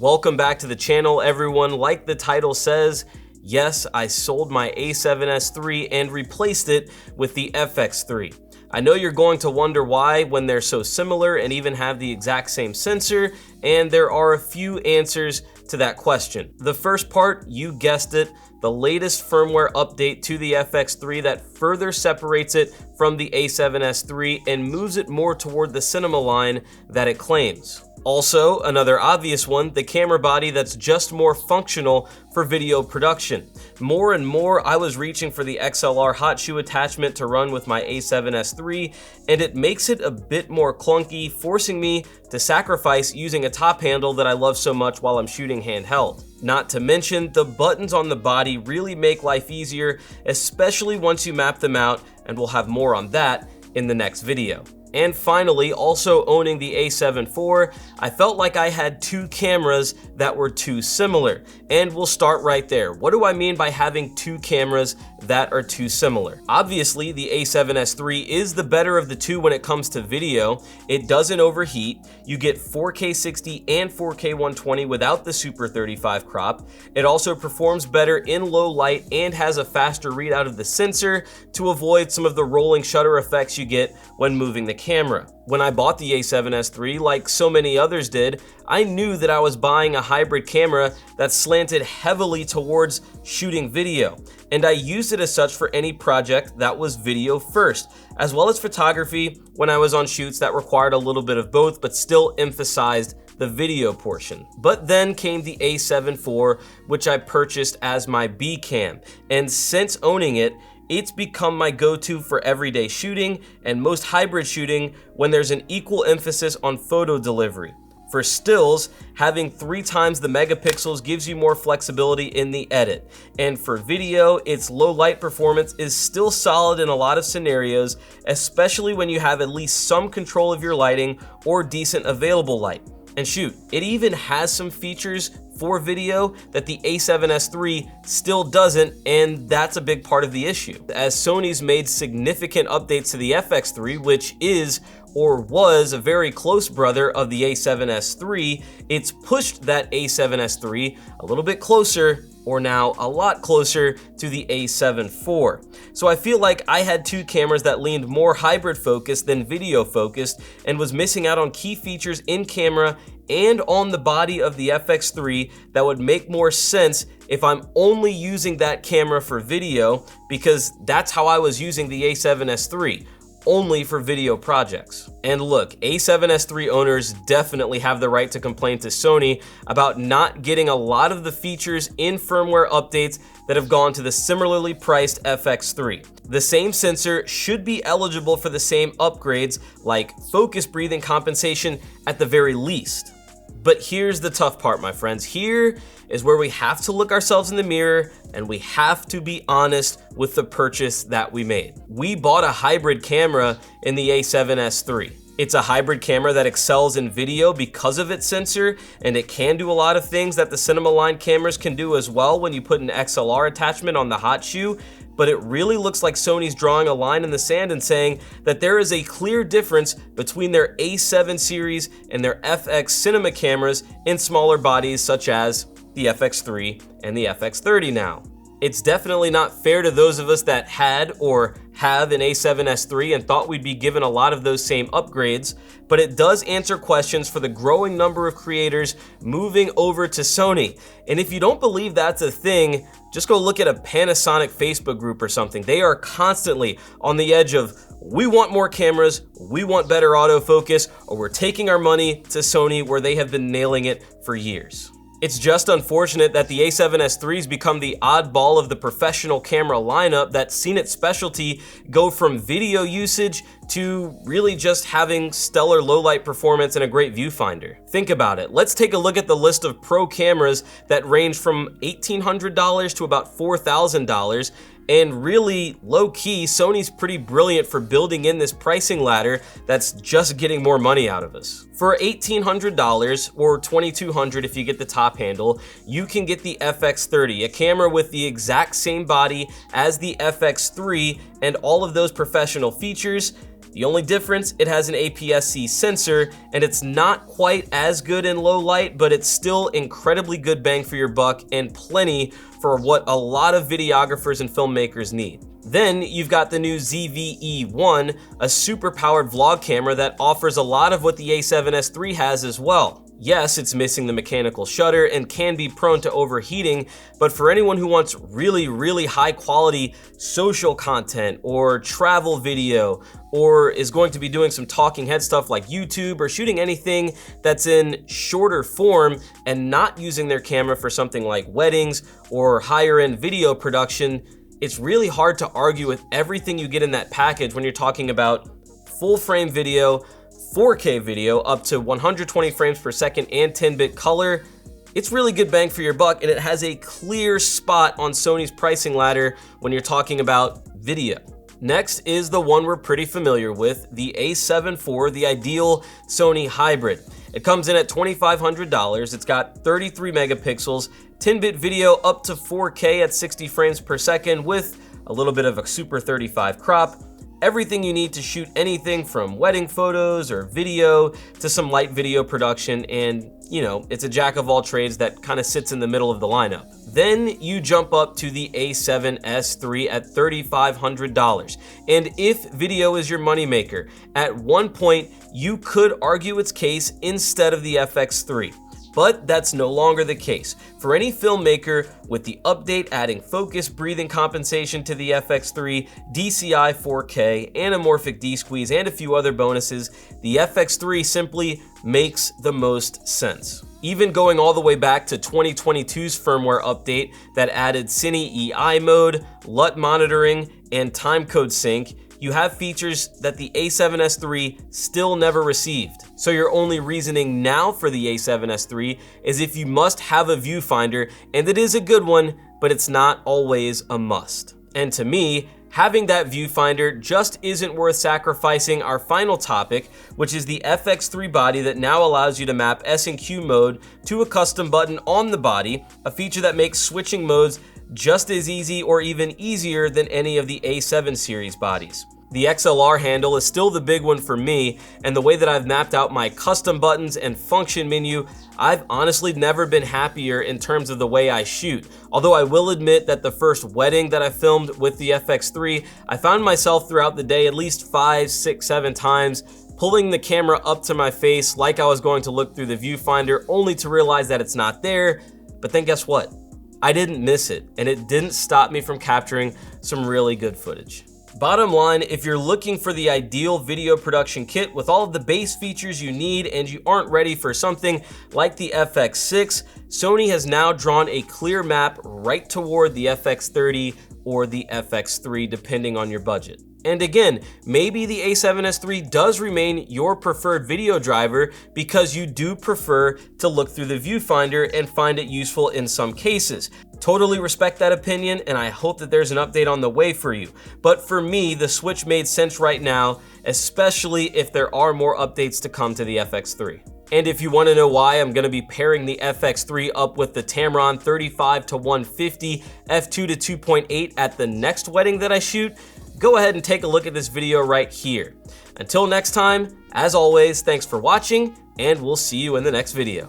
Welcome back to the channel, everyone. Like the title says, yes, I sold my A7S III and replaced it with the FX3. I know you're going to wonder why when they're so similar and even have the exact same sensor, and there are a few answers to that question. The first part, you guessed it, the latest firmware update to the FX3 that further separates it from the A7S III and moves it more toward the cinema line that it claims. Also, another obvious one, the camera body that's just more functional for video production. More and more, I was reaching for the XLR hot shoe attachment to run with my A7S III, and it makes it a bit more clunky, forcing me to sacrifice using a top handle that I love so much while I'm shooting handheld. Not to mention, the buttons on the body really make life easier, especially once you map them out, and we'll have more on that in the next video. And finally, also owning the A7 IV, I felt like I had two cameras that were too similar. And we'll start right there. What do I mean by having two cameras that are too similar? Obviously, the A7S III is the better of the two when it comes to video. It doesn't overheat. You get 4K 60 and 4K 120 without the Super 35 crop. It also performs better in low light and has a faster readout of the sensor to avoid some of the rolling shutter effects you get when moving the camera. When I bought the A7S III, like so many others did, I knew that I was buying a hybrid camera that slanted heavily towards shooting video, and I used it as such for any project that was video first, as well as photography when I was on shoots that required a little bit of both but still emphasized the video portion. But then came the A7 IV, which I purchased as my B cam, and since owning it, it's become my go-to for everyday shooting and most hybrid shooting when there's an equal emphasis on photo delivery. For stills, having 3 times the megapixels gives you more flexibility in the edit. And for video, its low light performance is still solid in a lot of scenarios, especially when you have at least some control of your lighting or decent available light. And shoot, it even has some features for video that the A7S III still doesn't, and that's a big part of the issue. As Sony's made significant updates to the FX3, which is or was a very close brother of the A7S III, it's pushed that A7S III a little bit closer, or now a lot closer, to the A7 IV. So I feel like I had two cameras that leaned more hybrid focused than video focused and was missing out on key features in camera and on the body of the FX3 that would make more sense if I'm only using that camera for video, because that's how I was using the A7S III. Only for video projects. And look, A7S III owners definitely have the right to complain to Sony about not getting a lot of the features in firmware updates that have gone to the similarly priced FX3. The same sensor should be eligible for the same upgrades, like focus breathing compensation at the very least. But here's the tough part, my friends. Here is where we have to look ourselves in the mirror and we have to be honest with the purchase that we made. We bought a hybrid camera in the A7S III. It's a hybrid camera that excels in video because of its sensor, and it can do a lot of things that the cinema line cameras can do as well when you put an XLR attachment on the hot shoe. But it really looks like Sony's drawing a line in the sand and saying that there is a clear difference between their A7 series and their FX cinema cameras in smaller bodies such as the FX3 and the FX30 now. It's definitely not fair to those of us that had or have an A7S III and thought we'd be given a lot of those same upgrades, but it does answer questions for the growing number of creators moving over to Sony. And if you don't believe that's a thing, just go look at a Panasonic Facebook group or something. They are constantly on the edge of, we want more cameras, we want better autofocus, or we're taking our money to Sony where they have been nailing it for years. It's just unfortunate that the A7S III's become the oddball of the professional camera lineup that's seen its specialty go from video usage to really just having stellar low light performance and a great viewfinder. Think about it. Let's take a look at the list of pro cameras that range from $1,800 to about $4,000. And really, low-key, Sony's pretty brilliant for building in this pricing ladder that's just getting more money out of us. For $1,800, or $2,200 if you get the top handle, you can get the FX30, a camera with the exact same body as the FX3 and all of those professional features. The only difference, it has an APS-C sensor, and it's not quite as good in low light, but it's still incredibly good bang for your buck and plenty for what a lot of videographers and filmmakers need. Then you've got the new ZV-E1, a super-powered vlog camera that offers a lot of what the a7S III has as well. Yes, it's missing the mechanical shutter and can be prone to overheating, but for anyone who wants really high quality social content or travel video, or is going to be doing some talking head stuff like YouTube or shooting anything that's in shorter form and not using their camera for something like weddings or higher end video production, it's really hard to argue with everything you get in that package when you're talking about full frame video, 4K video up to 120 frames per second and 10-bit color. It's really good bang for your buck, and it has a clear spot on Sony's pricing ladder when you're talking about video. Next is the one we're pretty familiar with, the a7 IV, the ideal Sony hybrid. It comes in at $2,500. It's got 33 megapixels, 10-bit video up to 4K at 60 frames per second with a little bit of a Super 35 crop. Everything you need to shoot anything from wedding photos or video to some light video production, and it's a jack of all trades that kind of sits in the middle of the lineup. Then you jump up to the a7S III at $3,500. And if video is your moneymaker, at one point you could argue its case instead of the FX3. But that's no longer the case. For any filmmaker, with the update adding focus breathing compensation to the FX3, DCI 4K, anamorphic D-squeeze, and a few other bonuses, the FX3 simply makes the most sense. Even going all the way back to 2022's firmware update that added Cine EI mode, LUT monitoring, and timecode sync, you have features that the a7S III still never received. So your only reasoning now for the a7S III is if you must have a viewfinder, and it is a good one, but it's not always a must. And to me, having that viewfinder just isn't worth sacrificing our final topic, which is the FX3 body that now allows you to map S&Q mode to a custom button on the body, a feature that makes switching modes just as easy or even easier than any of the A7 series bodies. The XLR handle is still the big one for me, and the way that I've mapped out my custom buttons and function menu, I've honestly never been happier in terms of the way I shoot. Although I will admit that the first wedding that I filmed with the FX3, I found myself throughout the day at least 5, 6, 7 times pulling the camera up to my face like I was going to look through the viewfinder, only to realize that it's not there. But then guess what? I didn't miss it, and it didn't stop me from capturing some really good footage. Bottom line, if you're looking for the ideal video production kit with all of the base features you need and you aren't ready for something like the FX6, Sony has now drawn a clear map right toward the FX30 or the FX3 depending on your budget. And again, maybe the a7S III does remain your preferred video driver because you do prefer to look through the viewfinder and find it useful in some cases. Totally respect that opinion, and I hope that there's an update on the way for you. But for me, the switch made sense right now, especially if there are more updates to come to the FX3. And if you want to know why I'm going to be pairing the FX3 up with the Tamron 35-150 f2 to 2.8 at the next wedding that I shoot, go ahead and take a look at this video right here. Until next time, as always, thanks for watching, and we'll see you in the next video.